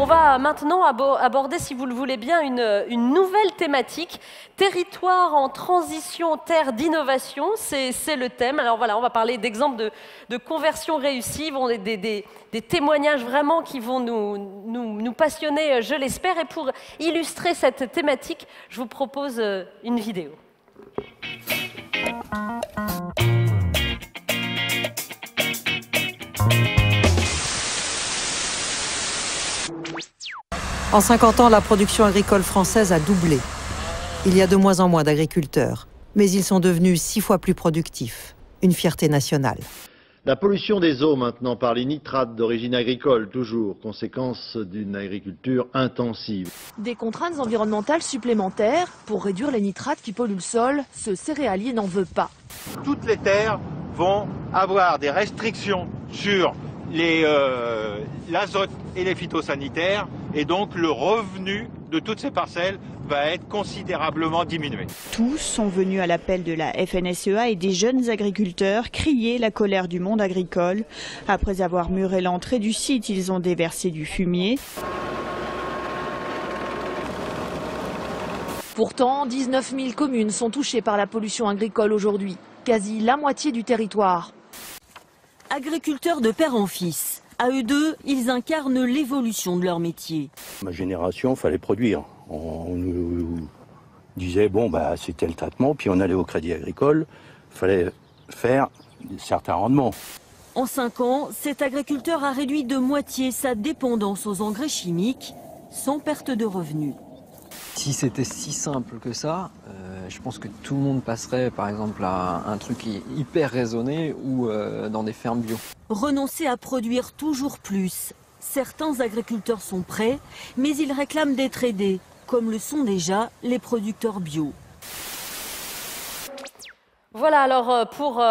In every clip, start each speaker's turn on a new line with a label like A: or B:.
A: On va maintenant aborder, si vous le voulez bien, une nouvelle thématique. Territoire en transition, terre d'innovation, c'est le thème. Alors voilà, on va parler d'exemples de conversion réussie, des témoignages vraiment qui vont nous passionner, je l'espère. Et pour illustrer cette thématique, je vous propose une vidéo.
B: En 50 ans, la production agricole française a doublé. Il y a de moins en moins d'agriculteurs, mais ils sont devenus 6 fois plus productifs. Une fierté nationale.
C: La pollution des eaux maintenant par les nitrates d'origine agricole, toujours, conséquence d'une agriculture intensive.
D: Des contraintes environnementales supplémentaires pour réduire les nitrates qui polluent le sol, ce céréalier n'en veut pas.
E: Toutes les terres vont avoir des restrictions sur l'azote et les phytosanitaires, et donc le revenu de toutes ces parcelles va être considérablement diminué.
F: Tous sont venus à l'appel de la FNSEA et des jeunes agriculteurs crier la colère du monde agricole. Après avoir muré l'entrée du site, ils ont déversé du fumier.
D: Pourtant, 19 000 communes sont touchées par la pollution agricole aujourd'hui, quasi la moitié du territoire.
G: Agriculteurs de père en fils. À eux deux, ils incarnent l'évolution de leur métier.
H: Ma génération, il fallait produire. On nous disait, bon, bah, c'était le traitement, puis on allait au crédit agricole, il fallait faire certains rendements.
G: En 5 ans, cet agriculteur a réduit de moitié sa dépendance aux engrais chimiques, sans perte de revenus.
I: Si c'était si simple que ça, je pense que tout le monde passerait par exemple à un truc hyper raisonné ou dans des fermes bio.
G: Renoncer à produire toujours plus. Certains agriculteurs sont prêts, mais ils réclament d'être aidés, comme le sont déjà les producteurs bio.
A: Voilà, alors pour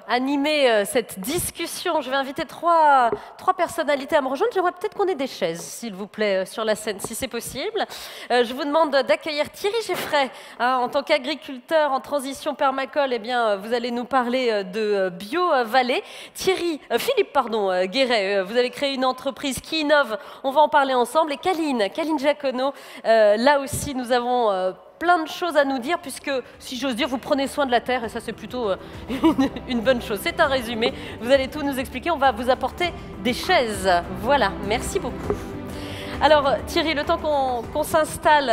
A: animer cette discussion, je vais inviter trois personnalités à me rejoindre. J'aimerais peut-être qu'on ait des chaises, s'il vous plaît, sur la scène, si c'est possible. Je vous demande d'accueillir Thierry Geffray. En tant qu'agriculteur en transition permacole, eh bien, vous allez nous parler de BioVallée. Philippe Guéret, vous avez créé une entreprise qui innove. On va en parler ensemble. Et Caline Giacono, là aussi, nous avons plein de choses à nous dire, puisque, si j'ose dire, vous prenez soin de la terre, et ça c'est plutôt une bonne chose. C'est un résumé, vous allez tout nous expliquer, on va vous apporter des chaises. Voilà, merci beaucoup. Alors Thierry, le temps qu'on s'installe,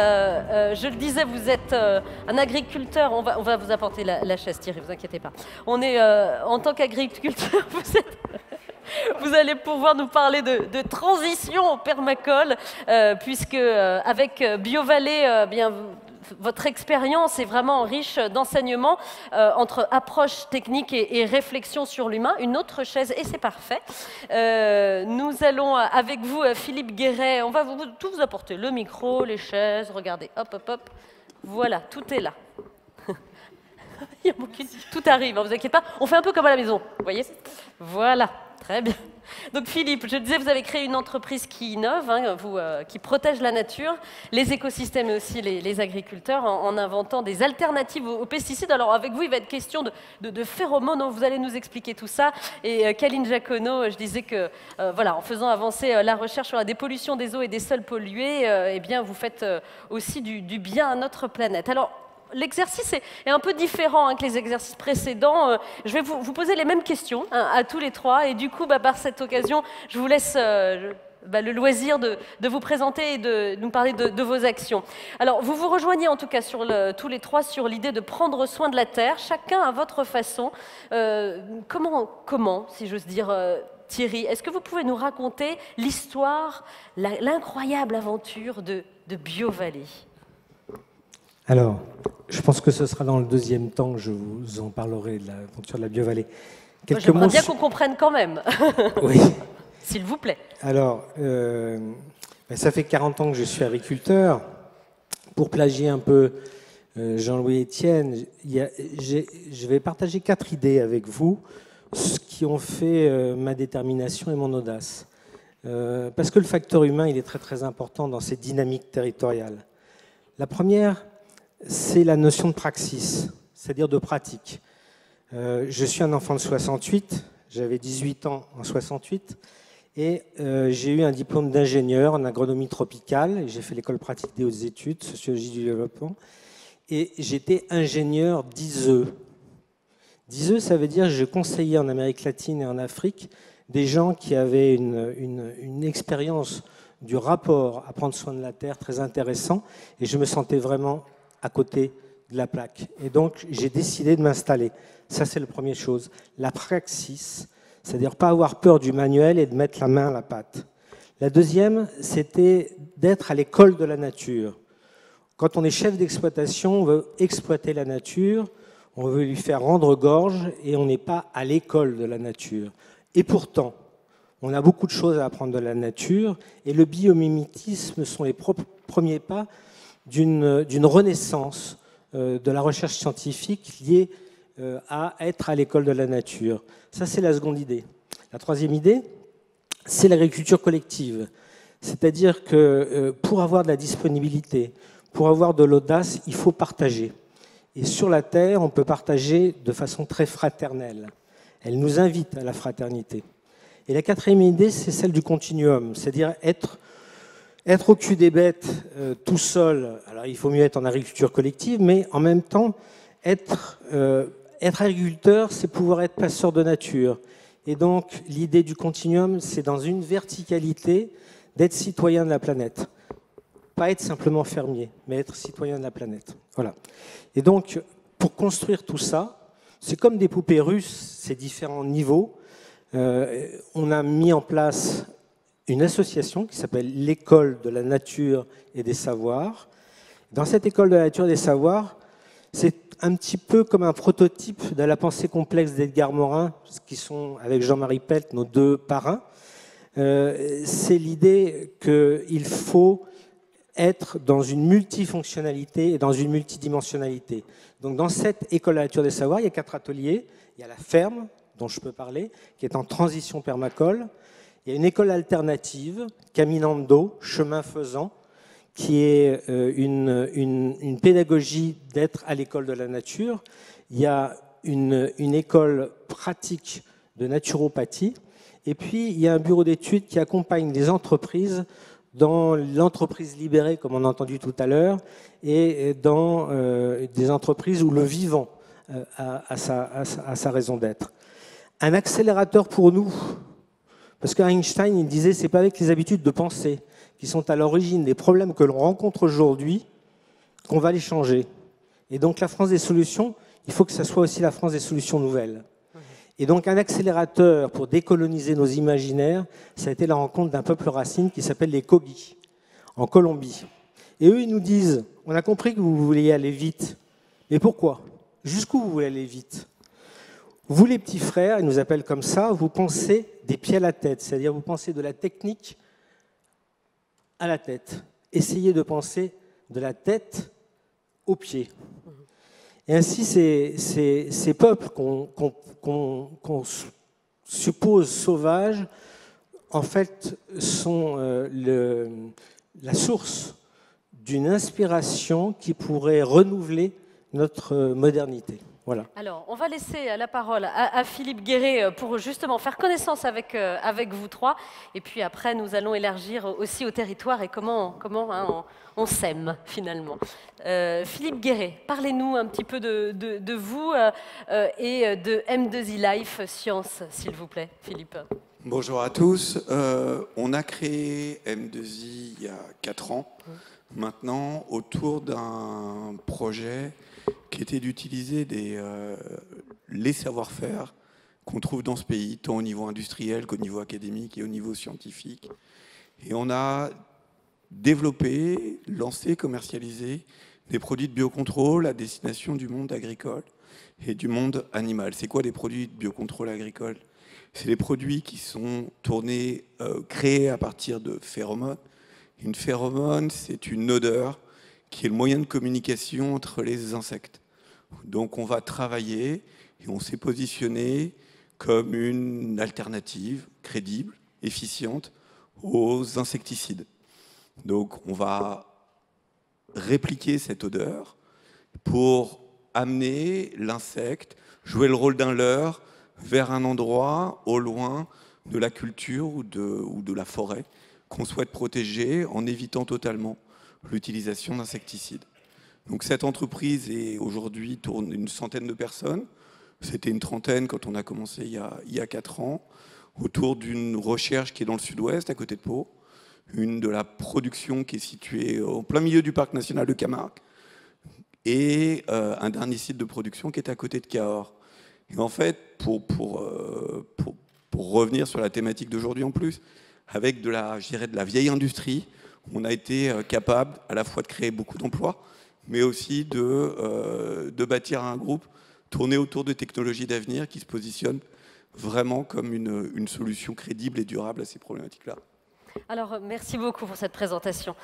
A: je le disais, vous êtes un agriculteur, on va vous apporter la chaise Thierry, vous inquiétez pas. On est, en tant qu'agriculteur, vous allez pouvoir nous parler de transition permacole, puisque avec BioVallée, bien, votre expérience est vraiment riche d'enseignements entre approche technique et réflexion sur l'humain. Une autre chaise, et c'est parfait. Nous allons avec vous, Philippe Guéret, on va tout vous apporter, le micro, les chaises, regardez, hop, hop, hop, voilà, tout est là. Tout arrive, ne vous inquiétez pas, on fait un peu comme à la maison, vous voyez? Voilà, très bien. Donc Philippe, je disais, vous avez créé une entreprise qui innove, qui protège la nature, les écosystèmes et aussi les agriculteurs en inventant des alternatives aux pesticides. Alors avec vous, il va être question de phéromones, vous allez nous expliquer tout ça. Et Caline Giacono, je disais que voilà, en faisant avancer la recherche sur la dépollution des eaux et des sols pollués, eh bien, vous faites aussi du bien à notre planète. Alors, l'exercice est un peu différent que les exercices précédents. Je vais vous poser les mêmes questions à tous les trois. Et du coup, par cette occasion, je vous laisse le loisir de vous présenter et de nous parler de vos actions. Alors, vous vous rejoignez en tout cas tous les trois sur l'idée de prendre soin de la terre, chacun à votre façon. Comment, si j'ose dire, Thierry, est-ce que vous pouvez nous raconter l'histoire, l'incroyable aventure de BioVallée ?
J: Alors, je pense que ce sera dans le deuxième temps que je vous en parlerai de l'aventure de la BioVallée.
A: J'aimerais bien qu'on comprenne quand même.
J: Oui.
A: S'il vous plaît.
J: Alors, ça fait 40 ans que je suis agriculteur. Pour plagier un peu Jean-Louis Etienne, je vais partager 4 idées avec vous, ce qui ont fait ma détermination et mon audace. Parce que le facteur humain, il est très très important dans ces dynamiques territoriales. La première, c'est la notion de praxis, c'est-à-dire de pratique. Je suis un enfant de 68, j'avais 18 ans en 68, Et j'ai eu un diplôme d'ingénieur en agronomie tropicale. J'ai fait l'école pratique des hautes études, sociologie du développement. Et j'étais ingénieur d'ISE. d'ISE, ça veut dire que je conseillais en Amérique latine et en Afrique des gens qui avaient une expérience du rapport à prendre soin de la terre très intéressant. Et je me sentais vraiment à côté de la plaque. Et donc, j'ai décidé de m'installer. Ça, c'est la première chose. La praxis, c'est-à-dire pas avoir peur du manuel et de mettre la main à la pâte. La deuxième, c'était d'être à l'école de la nature. Quand on est chef d'exploitation, on veut exploiter la nature, on veut lui faire rendre gorge et on n'est pas à l'école de la nature. Et pourtant, on a beaucoup de choses à apprendre de la nature et le biomimétisme sont les premiers pas d'une renaissance de la recherche scientifique liée à être à l'école de la nature. Ça, c'est la seconde idée. La troisième idée, c'est l'agriculture collective. C'est-à-dire que pour avoir de la disponibilité, pour avoir de l'audace, il faut partager. Et sur la Terre, on peut partager de façon très fraternelle. Elle nous invite à la fraternité. Et la quatrième idée, c'est celle du continuum, c'est-à-dire être au cul des bêtes tout seul. Alors, il faut mieux être en agriculture collective, mais en même temps, être agriculteur, c'est pouvoir être passeur de nature. Et donc, l'idée du continuum, c'est dans une verticalité d'être citoyen de la planète. Pas être simplement fermier, mais être citoyen de la planète. Voilà. Et donc, pour construire tout ça, c'est comme des poupées russes, ces différents niveaux. On a mis en place une association qui s'appelle l'École de la nature et des savoirs. Dans cette École de la nature et des savoirs, c'est un petit peu comme un prototype de la pensée complexe d'Edgar Morin, qui sont, avec Jean-Marie Pelt, nos deux parrains. C'est l'idée qu'il faut être dans une multifonctionnalité et dans une multidimensionnalité. Donc dans cette École de la nature des savoirs, il y a 4 ateliers. Il y a la ferme, dont je peux parler, qui est en transition permacole. Il y a une école alternative, Caminando, chemin faisant, qui est une pédagogie d'être à l'école de la nature. Il y a une école pratique de naturopathie. Et puis, il y a un bureau d'études qui accompagne les entreprises dans l'entreprise libérée, comme on a entendu tout à l'heure, et dans des entreprises où le vivant a sa raison d'être. Un accélérateur pour nous, parce qu'Einstein, il disait, c'est pas avec les habitudes de pensée qui sont à l'origine des problèmes que l'on rencontre aujourd'hui qu'on va les changer. Et donc la France des solutions, il faut que ça soit aussi la France des solutions nouvelles. Et donc un accélérateur pour décoloniser nos imaginaires, ça a été la rencontre d'un peuple racine qui s'appelle les Kogi, en Colombie. Et eux, ils nous disent, on a compris que vous vouliez aller vite, mais pourquoi? Jusqu'où vous voulez aller vite? Vous, les petits frères, ils nous appellent comme ça, vous pensez des pieds à la tête, c'est-à-dire vous pensez de la technique à la tête. Essayez de penser de la tête aux pieds. Et ainsi, ces peuples qu'on suppose sauvages, en fait, sont la source d'une inspiration qui pourrait renouveler notre modernité. Voilà.
A: Alors, on va laisser la parole à Philippe Guéret pour justement faire connaissance avec vous trois. Et puis après, nous allons élargir aussi au territoire et comment on s'aime finalement. Philippe Guéret, parlez-nous un petit peu de vous et de M2I Life Science, s'il vous plaît, Philippe.
K: Bonjour à tous. On a créé M2I il y a 4 ans maintenant autour d'un projet qui était d'utiliser les savoir-faire qu'on trouve dans ce pays, tant au niveau industriel qu'au niveau académique et au niveau scientifique. Et on a développé, lancé, commercialisé des produits de biocontrôle à destination du monde agricole et du monde animal. C'est quoi des produits de biocontrôle agricole? C'est des produits qui sont tournés, créés à partir de phéromones. Une phéromone, c'est une odeur qui est le moyen de communication entre les insectes. Donc on va travailler et on s'est positionné comme une alternative crédible, efficiente aux insecticides. Donc on va répliquer cette odeur pour amener l'insecte, jouer le rôle d'un leurre vers un endroit au loin de la culture ou de la forêt qu'on souhaite protéger en évitant totalement l'utilisation d'insecticides. Donc cette entreprise est aujourd'hui tourne une centaine de personnes. C'était une trentaine quand on a commencé il y a 4 ans, autour d'une recherche qui est dans le sud-ouest, à côté de Pau, une de la production qui est située au plein milieu du parc national de Camargue, et un dernier site de production qui est à côté de Cahors. Et en fait, pour revenir sur la thématique d'aujourd'hui en plus, avec de la vieille industrie, on a été capable à la fois de créer beaucoup d'emplois, mais aussi de bâtir un groupe tourné autour de technologies d'avenir qui se positionnent vraiment comme une solution crédible et durable à ces problématiques-là.
A: Alors, merci beaucoup pour cette présentation.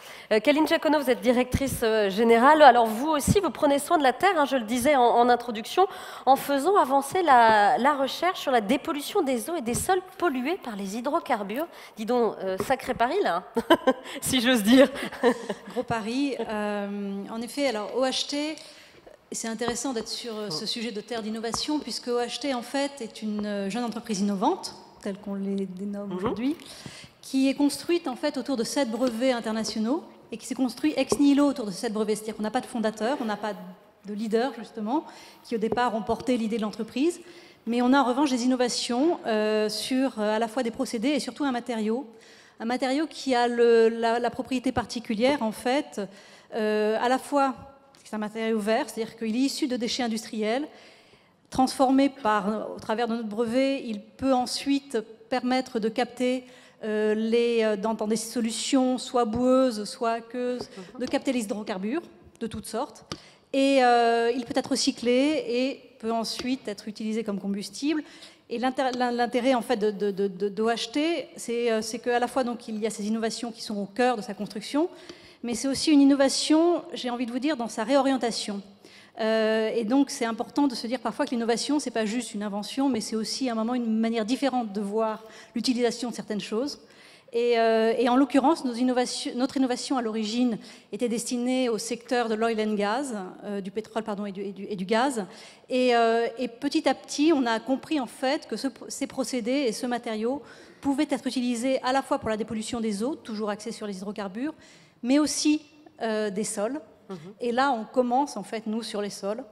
A: Kaline Giacono, vous êtes directrice générale. Alors, vous aussi, vous prenez soin de la Terre, hein, je le disais en introduction, en faisant avancer la recherche sur la dépollution des eaux et des sols pollués par les hydrocarbures. Dis donc, sacré pari, là, si j'ose dire.
L: Gros pari. En effet, alors, OHT... C'est intéressant d'être sur ce sujet de terre d'innovation, puisque OHT, en fait, est une jeune entreprise innovante, telle qu'on les dénomme aujourd'hui, qui est construite, en fait, autour de 7 brevets internationaux, et qui s'est construite ex nihilo autour de 7 brevets. C'est-à-dire qu'on n'a pas de fondateur, on n'a pas de leader, justement, qui, au départ, ont porté l'idée de l'entreprise, mais on a, en revanche, des innovations sur à la fois des procédés et surtout un matériau qui a la propriété particulière, en fait, à la fois... C'est un matériau vert, c'est-à-dire qu'il est issu de déchets industriels, transformé au travers de notre brevet. Il peut ensuite permettre de capter dans des solutions soit boueuses, soit aqueuses, de capter les hydrocarbures de toutes sortes. Et il peut être recyclé et peut ensuite être utilisé comme combustible. Et l'intérêt en fait d'OHT, c'est qu'à la fois donc, il y a ces innovations qui sont au cœur de sa construction, mais c'est aussi une innovation, j'ai envie de vous dire, dans sa réorientation. Et donc, c'est important de se dire parfois que l'innovation, ce n'est pas juste une invention, mais c'est aussi à un moment une manière différente de voir l'utilisation de certaines choses. Et en l'occurrence, notre innovation à l'origine était destinée au secteur de l'oil and gas, du pétrole pardon, et du gaz. Et petit à petit, on a compris en fait que ces procédés et ce matériau pouvaient être utilisés à la fois pour la dépollution des eaux, toujours axée sur les hydrocarbures, mais aussi des sols. Et là, on commence, en fait, nous, sur les sols,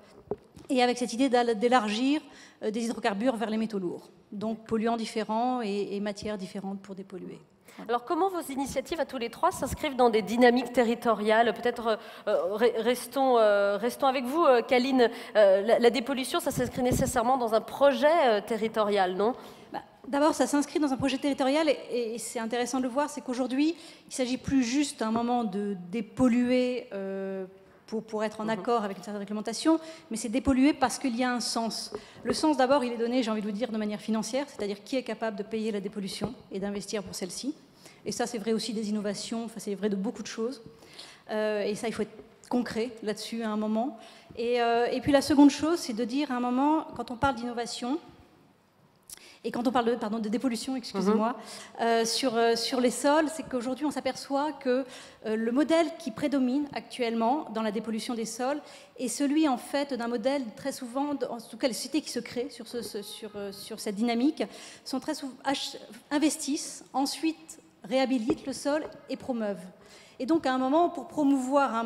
L: et avec cette idée d'élargir des hydrocarbures vers les métaux lourds. Donc, polluants différents et matières différentes pour dépolluer. Voilà.
A: Alors, comment vos initiatives, à tous les trois, s'inscrivent dans des dynamiques territoriales? Peut-être restons avec vous, Kaline. La dépollution, ça s'inscrit nécessairement dans un projet territorial, non?
L: D'abord, ça s'inscrit dans un projet territorial et c'est intéressant de le voir, c'est qu'aujourd'hui, il ne s'agit plus juste à un moment de dépolluer pour être en accord avec une certaine réglementation, mais c'est dépolluer parce qu'il y a un sens. Le sens, d'abord, il est donné, j'ai envie de vous dire, de manière financière, c'est-à-dire qui est capable de payer la dépollution et d'investir pour celle-ci. Et ça, c'est vrai aussi des innovations, enfin, c'est vrai de beaucoup de choses. Et ça, il faut être concret là-dessus à un moment. Et puis la seconde chose, c'est de dire à un moment, quand on parle d'innovation, et quand on parle de dépollution, excusez-moi, sur les sols, c'est qu'aujourd'hui, on s'aperçoit que le modèle qui prédomine actuellement dans la dépollution des sols est celui, en fait, d'un modèle très souvent, en tout cas les sociétés qui se créent sur cette dynamique, sont très souvent, investissent, ensuite réhabilitent le sol et promeuvent. Et donc, à un moment, pour promouvoir un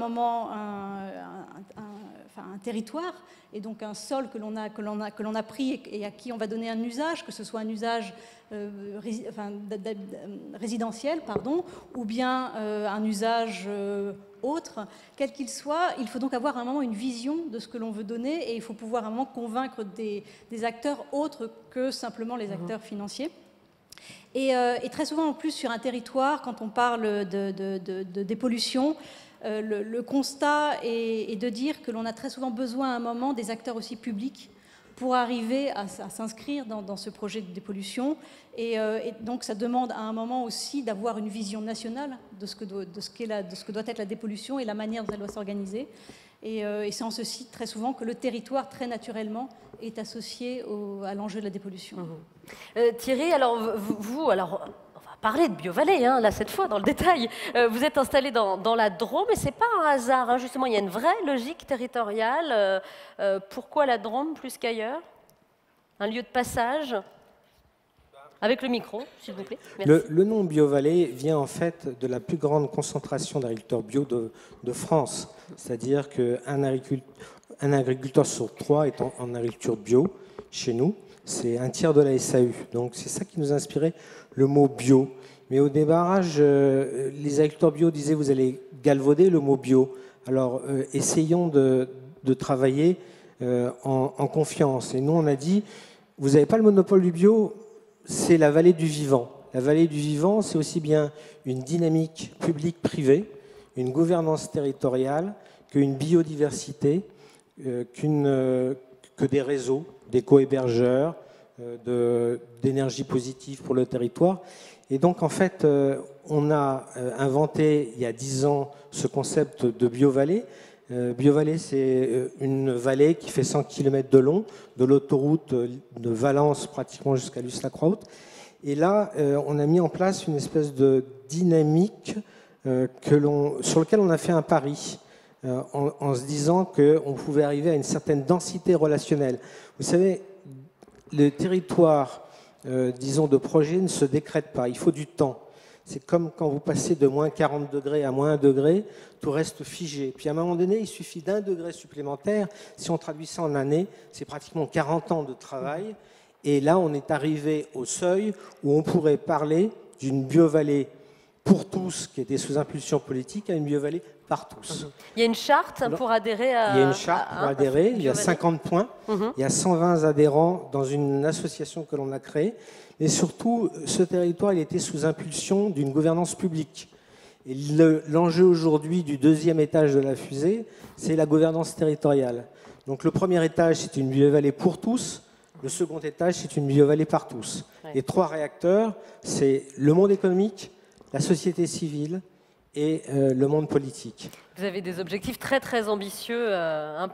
L: territoire, et donc un sol que l'on a pris et à qui on va donner un usage, que ce soit un usage résidentiel, ou bien un usage autre, quel qu'il soit, il faut donc avoir à un moment une vision de ce que l'on veut donner et il faut pouvoir à un moment convaincre des acteurs autres que simplement les acteurs financiers. Et très souvent, en plus, sur un territoire, quand on parle de dépollution, le constat est de dire que l'on a très souvent besoin à un moment des acteurs aussi publics pour arriver à s'inscrire dans ce projet de dépollution. Et donc, ça demande à un moment aussi d'avoir une vision nationale de ce que doit être la dépollution et la manière dont elle doit s'organiser. Et c'est en ceci, très souvent, que le territoire, très naturellement, est associé à l'enjeu de la dépollution.
A: Thierry, alors vous, on va parler de BioVallée, hein, là, cette fois, dans le détail. Vous êtes installé dans la Drôme, et ce n'est pas un hasard, hein, justement, il y a une vraie logique territoriale. Pourquoi la Drôme plus qu'ailleurs? Un lieu de passage? Avec le micro, s'il vous plaît. Merci.
J: Le nom BioVallée vient en fait de la plus grande concentration d'agriculteurs bio de France. C'est-à-dire qu'un agriculteur sur 3 est en agriculture bio chez nous. C'est un tiers de la SAU. Donc c'est ça qui nous a inspiré le mot bio. Mais au démarrage, les agriculteurs bio disaient vous allez galvauder le mot bio. Alors essayons de travailler en confiance. Et nous on a dit vous n'avez pas le monopole du bio, c'est la vallée du vivant. La vallée du vivant, c'est aussi bien une dynamique publique-privée, une gouvernance territoriale, qu'une biodiversité, que des réseaux, des co-hébergeurs, d'énergie positive pour le territoire. Et donc, en fait, on a inventé, il y a 10 ans, ce concept de biovallée. Biovallée, c'est une vallée qui fait 100 km de long, de l'autoroute de Valence pratiquement jusqu'à Luce-la-Croix-Haute. Et là, on a mis en place une espèce de dynamique sur laquelle on a fait un pari, en se disant qu'on pouvait arriver à une certaine densité relationnelle. Vous savez, le territoire, disons, de projet ne se décrète pas, il faut du temps. C'est comme quand vous passez de moins 40 degrés à moins 1 degré, tout reste figé. Puis à un moment donné, il suffit d'1 degré supplémentaire. Si on traduit ça en années, c'est pratiquement 40 ans de travail. Et là, on est arrivé au seuil où on pourrait parler d'une biovallée pour tous, qui était sous impulsion politique, à une biovallée par tous.
A: Il y a une charte pour adhérer à...
J: Il y a une charte pour adhérer, il y a 50 points, il y a 120 adhérents dans une association que l'on a créée. Mais surtout, ce territoire il était sous impulsion d'une gouvernance publique. Et l'enjeu aujourd'hui du deuxième étage de la fusée, c'est la gouvernance territoriale. Donc le premier étage, c'est une biovallée pour tous. Le second étage, c'est une biovallée par tous. Ouais. Les 3 réacteurs, c'est le monde économique, la société civile et le monde politique.
A: Vous avez des objectifs très très ambitieux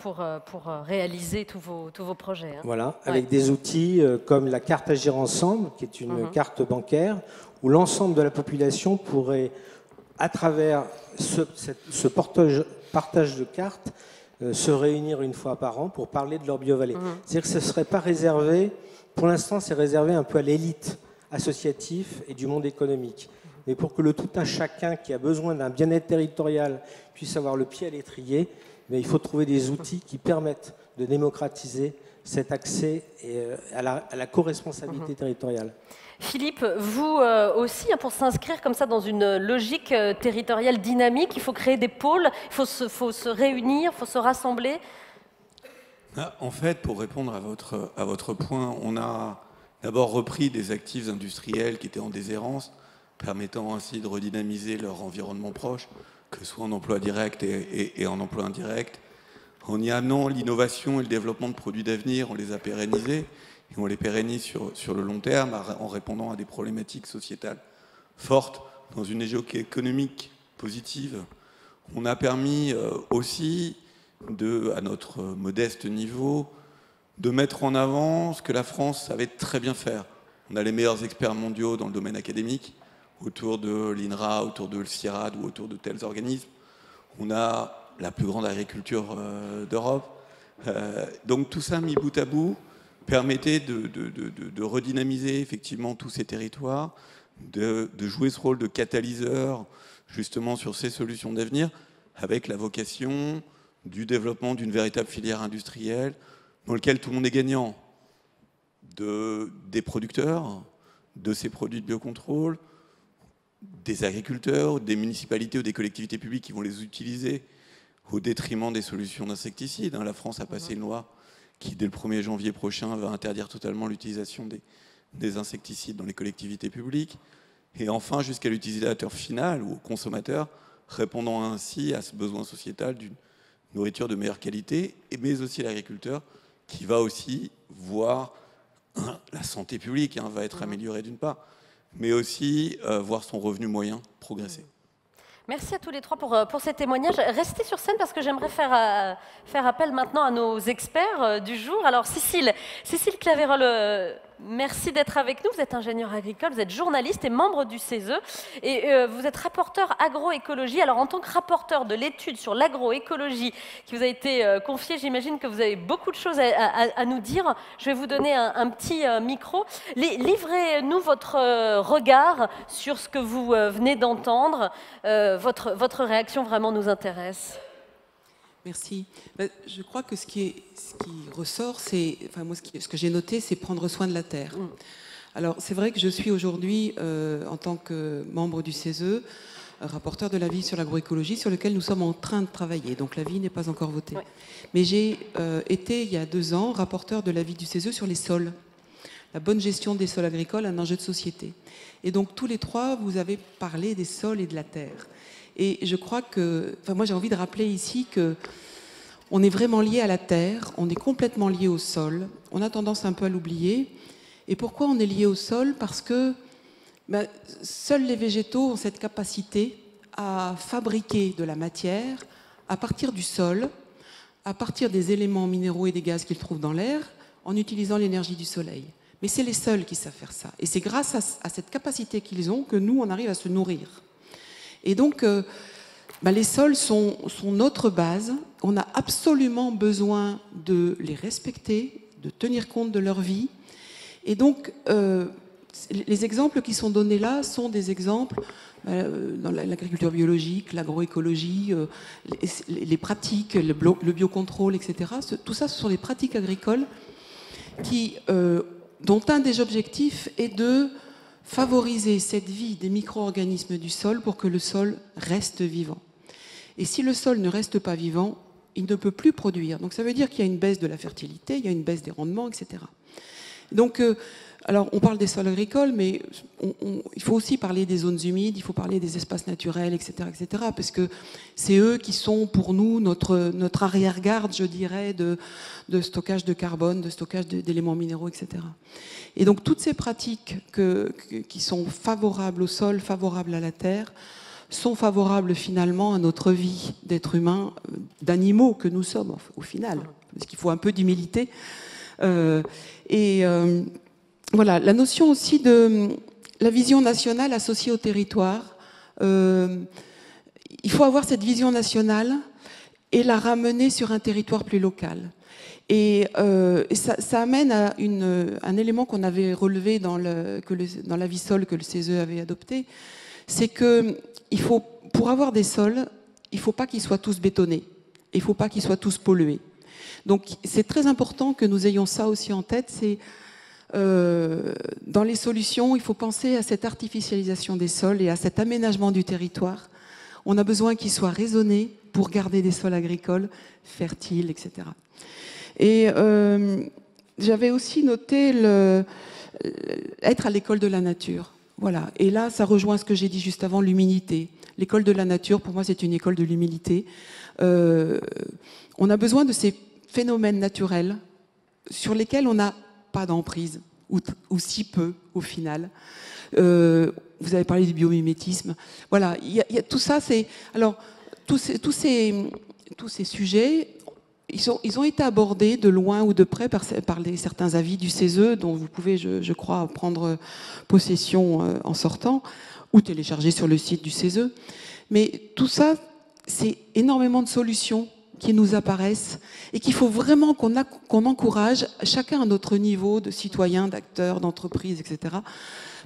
A: pour réaliser tous vos projets. Hein.
J: Voilà, avec des outils comme la carte Agir Ensemble, qui est une carte bancaire, où l'ensemble de la population pourrait, à travers ce partage de cartes, se réunir une fois par an pour parler de leur biovallée. C'est-à-dire que ce ne serait pas réservé, pour l'instant c'est réservé un peu à l'élite associative et du monde économique. Mais pour que le tout un chacun qui a besoin d'un bien-être territorial puisse avoir le pied à l'étrier, il faut trouver des outils qui permettent de démocratiser cet accès à la co-responsabilité territoriale.
A: Philippe, vous aussi, pour s'inscrire comme ça dans une logique territoriale dynamique, il faut créer des pôles, il faut se réunir, il faut se rassembler.
K: En fait, pour répondre à votre point, on a d'abord repris des actifs industriels qui étaient en déshérence, permettant ainsi de redynamiser leur environnement proche, que ce soit en emploi direct et en emploi indirect. En y amenant l'innovation et le développement de produits d'avenir, on les a pérennisés, et on les pérennise sur le long terme en répondant à des problématiques sociétales fortes dans une géoéconomique positive. On a permis aussi, à notre modeste niveau, de mettre en avant ce que la France savait très bien faire. On a les meilleurs experts mondiaux dans le domaine académique, autour de l'INRA, autour de l'CIRAD ou autour de tels organismes. On a la plus grande agriculture d'Europe. Donc tout ça mis bout à bout permettait de redynamiser effectivement tous ces territoires, de jouer ce rôle de catalyseur justement sur ces solutions d'avenir, avec la vocation du développement d'une véritable filière industrielle dans laquelle tout le monde est gagnant, des producteurs, de ces produits de biocontrôle, des agriculteurs, des municipalités ou des collectivités publiques qui vont les utiliser au détriment des solutions d'insecticides. La France a passé une loi qui, dès le 1er janvier prochain, va interdire totalement l'utilisation des insecticides dans les collectivités publiques. Et enfin, jusqu'à l'utilisateur final ou au consommateur, répondant ainsi à ce besoin sociétal d'une nourriture de meilleure qualité, mais aussi l'agriculteur qui va aussi voir la santé publique va être améliorée d'une part, mais aussi voir son revenu moyen progresser.
A: Merci à tous les trois pour ces témoignages. Restez sur scène parce que j'aimerais faire appel maintenant à nos experts du jour. Alors Cécile Clavérol Merci d'être avec nous. Vous êtes ingénieur agricole, vous êtes journaliste et membre du CESE. Et vous êtes rapporteur agroécologie. Alors, en tant que rapporteur de l'étude sur l'agroécologie qui vous a été confiée, j'imagine que vous avez beaucoup de choses à nous dire. Je vais vous donner un petit micro. Livrez-nous votre regard sur ce que vous venez d'entendre. Votre réaction vraiment nous intéresse.
M: Merci. Je crois que ce qui ressort, c'est, enfin moi, ce que j'ai noté, c'est prendre soin de la terre. Alors c'est vrai que je suis aujourd'hui, en tant que membre du CESE, rapporteur de l'avis sur l'agroécologie, sur lequel nous sommes en train de travailler. Donc l'avis n'est pas encore voté. Ouais. Mais j'ai été, il y a 2 ans, rapporteur de l'avis du CESE sur les sols. La bonne gestion des sols agricoles, un enjeu de société. Et donc tous les 3, vous avez parlé des sols et de la terre. Et je crois que, enfin moi j'ai envie de rappeler ici que on est vraiment lié à la terre, on est complètement lié au sol. On a tendance un peu à l'oublier. Et pourquoi on est lié au sol? Parce que seuls les végétaux ont cette capacité à fabriquer de la matière à partir du sol, à partir des éléments minéraux et des gaz qu'ils trouvent dans l'air, en utilisant l'énergie du soleil. Mais c'est les seuls qui savent faire ça. Et c'est grâce à cette capacité qu'ils ont que nous, on arrive à se nourrir. Et donc, les sols sont notre base. On a absolument besoin de les respecter, de tenir compte de leur vie. Et donc, les exemples qui sont donnés là sont des exemples dans l'agriculture biologique, l'agroécologie, les pratiques, le biocontrôle, etc. Tout ça, ce sont des pratiques agricoles dont un des objectifs est de favoriser cette vie des micro-organismes du sol pour que le sol reste vivant. Et si le sol ne reste pas vivant, il ne peut plus produire. Donc ça veut dire qu'il y a une baisse de la fertilité, il y a une baisse des rendements, etc. Donc, alors on parle des sols agricoles, mais il faut aussi parler des zones humides, il faut parler des espaces naturels, etc., etc., parce que c'est eux qui sont pour nous notre arrière-garde, je dirais, de stockage de carbone, de stockage d'éléments minéraux, etc. Et donc toutes ces pratiques qui sont favorables au sol, favorables à la terre, sont favorables finalement à notre vie d'êtres humains, d'animaux que nous sommes au final, parce qu'il faut un peu d'humilité. Voilà, la notion aussi de la vision nationale associée au territoire. Il faut avoir cette vision nationale et la ramener sur un territoire plus local. Et ça amène à un élément qu'on avait relevé dans l'avis sol que le CESE avait adopté, c'est que pour avoir des sols, il ne faut pas qu'ils soient tous bétonnés, il ne faut pas qu'ils soient tous pollués. Donc c'est très important que nous ayons ça aussi en tête, c'est dans les solutions, il faut penser à cette artificialisation des sols et à cet aménagement du territoire. On a besoin qu'ils soient raisonnés pour garder des sols agricoles fertiles, etc. Et j'avais aussi noté être à l'école de la nature. Voilà. Et là, ça rejoint ce que j'ai dit juste avant, l'humilité. L'école de la nature, pour moi, c'est une école de l'humilité. On a besoin de ces phénomènes naturels sur lesquels on n'a pas d'emprise, ou si peu au final. Vous avez parlé du biomimétisme. Voilà, il y a tout ça. Alors, tous ces sujets, ils ont été abordés de loin ou de près par certains avis du CESE, dont vous pouvez, je crois, prendre possession en sortant, ou télécharger sur le site du CESE. Mais tout ça, c'est énormément de solutions qui nous apparaissent et qu'il faut vraiment qu'on encourage chacun à notre niveau de citoyens, d'acteurs, d'entreprises, etc.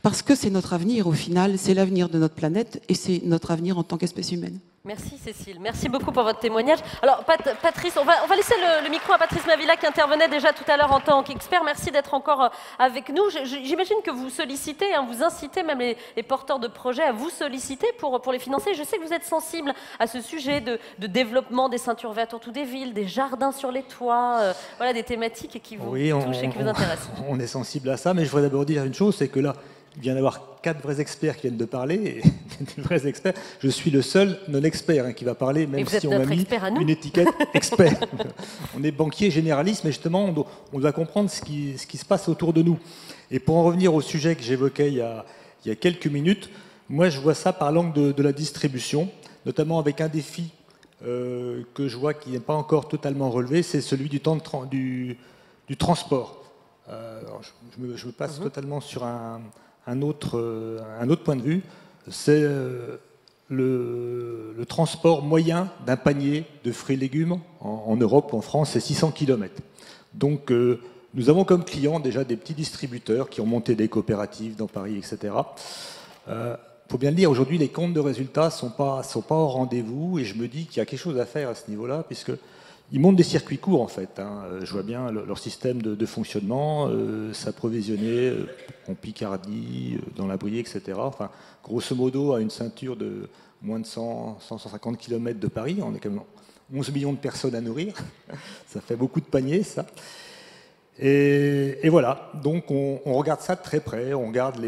M: Parce que c'est notre avenir au final, c'est l'avenir de notre planète et c'est notre avenir en tant qu'espèce humaine.
A: Merci Cécile, merci beaucoup pour votre témoignage. Alors Patrice, on va laisser le micro à Patrice Mavilla qui intervenait déjà tout à l'heure en tant qu'expert. Merci d'être encore avec nous. J'imagine que vous sollicitez, vous incitez même les porteurs de projets à vous solliciter pour les financer. Je sais que vous êtes sensible à ce sujet de développement des ceintures vertes autour des villes, des jardins sur les toits, voilà des thématiques qui vous touchent et qui vous intéressent.
N: On est sensible à ça, mais je voudrais d'abord dire une chose, c'est que là, il vient d'avoir 4 vrais experts qui viennent de parler, et des vrais experts. Je suis le seul non-expert qui va parler, même si on m'a mis une étiquette expert. On est banquier généraliste, mais justement, on doit comprendre ce qui se passe autour de nous. Et pour en revenir au sujet que j'évoquais il y a quelques minutes, moi je vois ça par l'angle de la distribution, notamment avec un défi que je vois qui n'est pas encore totalement relevé, c'est celui du temps du transport. Je me passe totalement sur un autre point de vue. C'est le transport moyen d'un panier de fruits et légumes en Europe, en France, c'est 600 km. Donc nous avons comme clients déjà des petits distributeurs qui ont monté des coopératives dans Paris, etc. Il faut bien le dire, aujourd'hui les comptes de résultats ne sont pas au rendez-vous et je me dis qu'il y a quelque chose à faire à ce niveau-là, puisqu'ils montent des circuits courts en fait. Je vois bien leur système de fonctionnement, s'approvisionner en Picardie, dans la Brie, etc. Enfin, grosso modo, à une ceinture de moins de 100-150 km de Paris, on est quand même 11 millions de personnes à nourrir. Ça fait beaucoup de paniers, ça. Et voilà, donc on regarde ça de très près, on regarde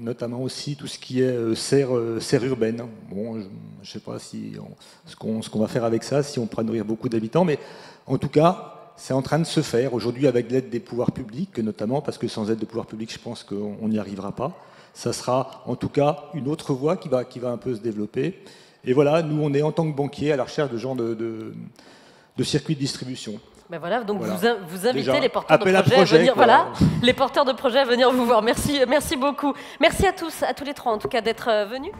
N: notamment aussi tout ce qui est serre urbaine. Bon, je ne sais pas ce qu'on va faire avec ça, si on pourra nourrir beaucoup d'habitants, mais en tout cas, c'est en train de se faire aujourd'hui avec l'aide des pouvoirs publics, notamment parce que sans aide des pouvoirs publics, je pense qu'on n'y arrivera pas. Ça sera en tout cas une autre voie qui va un peu se développer. Et voilà, nous on est en tant que banquier à la recherche de genre de circuits de distribution.
A: Ben voilà, donc
N: voilà.
A: Vous invitez
N: déjà,
A: les porteurs de projets à venir. Voilà, les porteurs de projets à venir vous voir. Merci beaucoup. Merci à tous les trois en tout cas d'être venus.